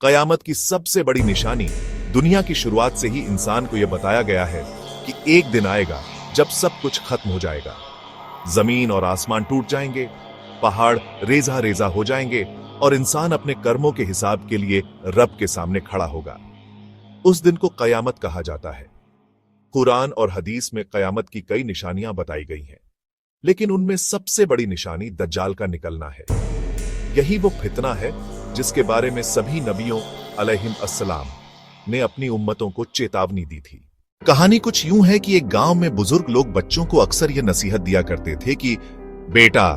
कयामत की सबसे बड़ी निशानी दुनिया की शुरुआत से ही इंसान को यह बताया गया है कि एक दिन आएगा जब सब कुछ खत्म हो जाएगा। जमीन और आसमान टूट जाएंगे, पहाड़ रेजा रेजा हो जाएंगे और इंसान अपने कर्मों के हिसाब के लिए रब के सामने खड़ा होगा। उस दिन को कयामत कहा जाता है। कुरान और हदीस में कयामत की कई निशानियां बताई गई हैं, लेकिन उनमें सबसे बड़ी निशानी दज्जाल का निकलना है। यही वो फितना है जिसके बारे में सभी नबियों अलैहिम अस्सलाम ने अपनी उम्मतों को चेतावनी दी थी। कहानी कुछ यूं है कि एक गांव में बुजुर्ग लोग बच्चों को अक्सर यह नसीहत दिया करते थे कि बेटा,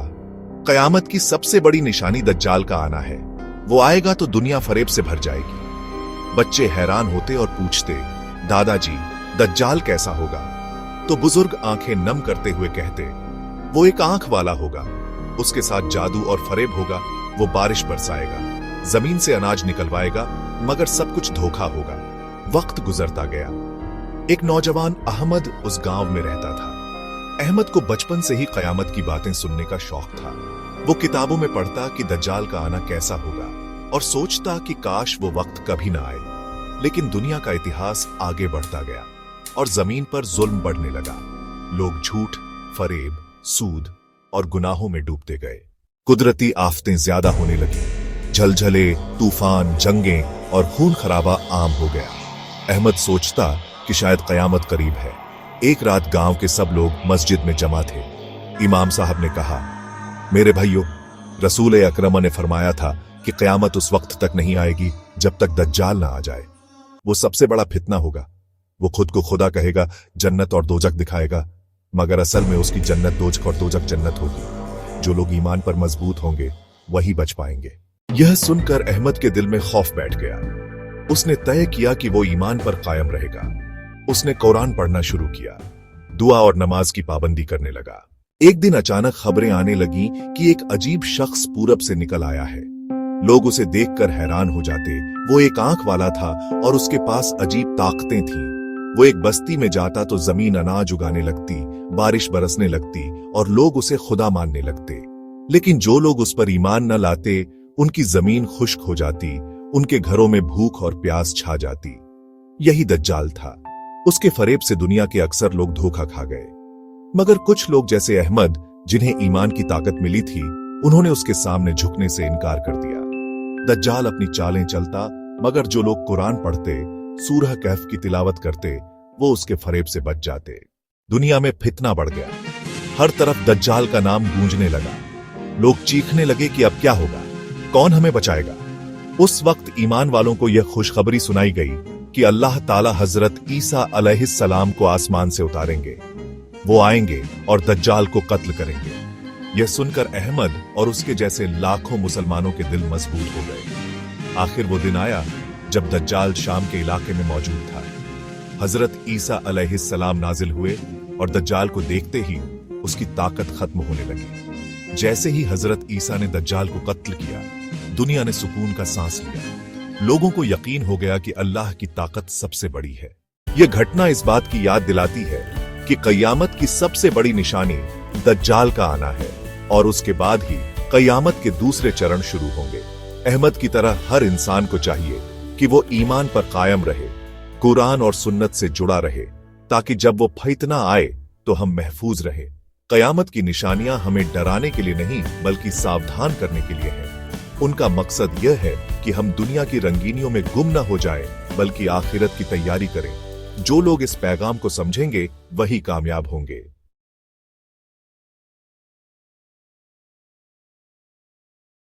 कयामत की सबसे बड़ी निशानी दज्जाल का आना है। वो आएगा तो दुनिया फरेब से भर जाएगी। बच्चे हैरान होते और पूछते, दादाजी दज्जाल कैसा होगा? तो बुजुर्ग आंखें नम करते हुए कहते, वो एक आंख वाला होगा, उसके साथ जादू और फरेब होगा। वो बारिश बरसाएगा, जमीन से अनाज निकलवाएगा, मगर सब कुछ धोखा होगा। वक्त गुजरता गया। एक नौजवान अहमद उस गांव में रहता था। अहमद को बचपन से ही कयामत की बातें सुनने का शौक था। वो किताबों में पढ़ता कि दज्जाल का आना कैसा होगा और सोचता कि काश वो वक्त कभी ना आए। लेकिन दुनिया का इतिहास आगे बढ़ता गया और जमीन पर जुल्म बढ़ने लगा। लोग झूठ, फरेब, सूद और गुनाहों में डूबते गए। कुदरती आफतें ज्यादा होने लगी। झलझले, तूफान, जंगें और खून खराबा आम हो गया। अहमद सोचता कि शायद कयामत करीब है। एक रात गांव के सब लोग मस्जिद में जमा थे। इमाम साहब ने कहा, मेरे भाइयों, रसूल अकरम ने फरमाया था कि कयामत उस वक्त तक नहीं आएगी जब तक दज्जाल ना आ जाए। वो सबसे बड़ा फितना होगा। वो खुद को खुदा कहेगा, जन्नत और दोजख दिखाएगा, मगर असल में उसकी जन्नत दोजख और दोजख जन्नत होगी। जो लोग ईमान पर मजबूत होंगे वही बच पाएंगे। यह सुनकर अहमद के दिल में खौफ बैठ गया। उसने तय किया कि वो ईमान पर कायम रहेगा। उसने कुरान पढ़ना शुरू किया, दुआ और नमाज की पाबंदी करने लगा। एक दिन अचानक खबरें आने लगी कि एक अजीब शख्स पूरब से निकल आया है। लोग उसे देखकर हैरान हो जाते। वो एक आंख वाला था और उसके पास अजीब ताकतें थीं। वो एक बस्ती में जाता तो जमीन अनाज उगाने लगती, बारिश बरसने लगती और लोग उसे खुदा मानने लगते। लेकिन जो लोग उस पर ईमान न लाते, उनकी जमीन खुश्क हो जाती, उनके घरों में भूख और प्यास छा जाती। यही दज्जाल था। उसके फरेब से दुनिया के अक्सर लोग धोखा खा गए, मगर कुछ लोग जैसे अहमद, जिन्हें ईमान की ताकत मिली थी, उन्होंने उसके सामने झुकने से इनकार कर दिया। दज्जाल अपनी चालें चलता, मगर जो लोग कुरान पढ़ते, सूरह कहफ की तिलावत करते, वो उसके फरेब से बच जाते। दुनिया में फितना बढ़ गया। हर तरफ दज्जाल का नाम गूंजने लगा। लोग चीखने लगे कि अब क्या होगा, कौन हमें बचाएगा? उस वक्त ईमान वालों को यह खुशखबरी सुनाई गई कि अल्लाह ताला हजरत ईसा अलैहिस्सलाम को आसमान से उतारेंगे। वो आएंगे और दज्जाल को कत्ल करेंगे। यह सुनकर अहमद और उसके जैसे लाखों मुसलमानों के दिल मजबूत हो गए। आखिर वो दिन आया जब दज्जाल शाम के इलाके में मौजूद था। हजरत ईसा अलैहिस्सलाम नाजिल हुए और दज्जाल को देखते ही उसकी ताकत खत्म होने लगी। जैसे ही हजरत ईसा ने दज्जाल को कत्ल किया, दुनिया ने सुकून का सांस लिया। लोगों को यकीन हो गया कि अल्लाह की ताकत सबसे बड़ी है। यह घटना इस बात की याद दिलाती है कि कयामत की सबसे बड़ी निशानी दज्जाल का आना है और उसके बाद ही कयामत के दूसरे चरण शुरू होंगे। अहमद की तरह हर इंसान को चाहिए कि वो ईमान पर कायम रहे, कुरान और सुन्नत से जुड़ा रहे, ताकि जब वो फितना आए तो हम महफूज रहे। कयामत की निशानियां हमें डराने के लिए नहीं, बल्कि सावधान करने के लिए हैं। उनका मकसद यह है कि हम दुनिया की रंगीनियों में गुम न हो जाएं, बल्कि आखिरत की तैयारी करें। जो लोग इस पैगाम को समझेंगे वही कामयाब होंगे।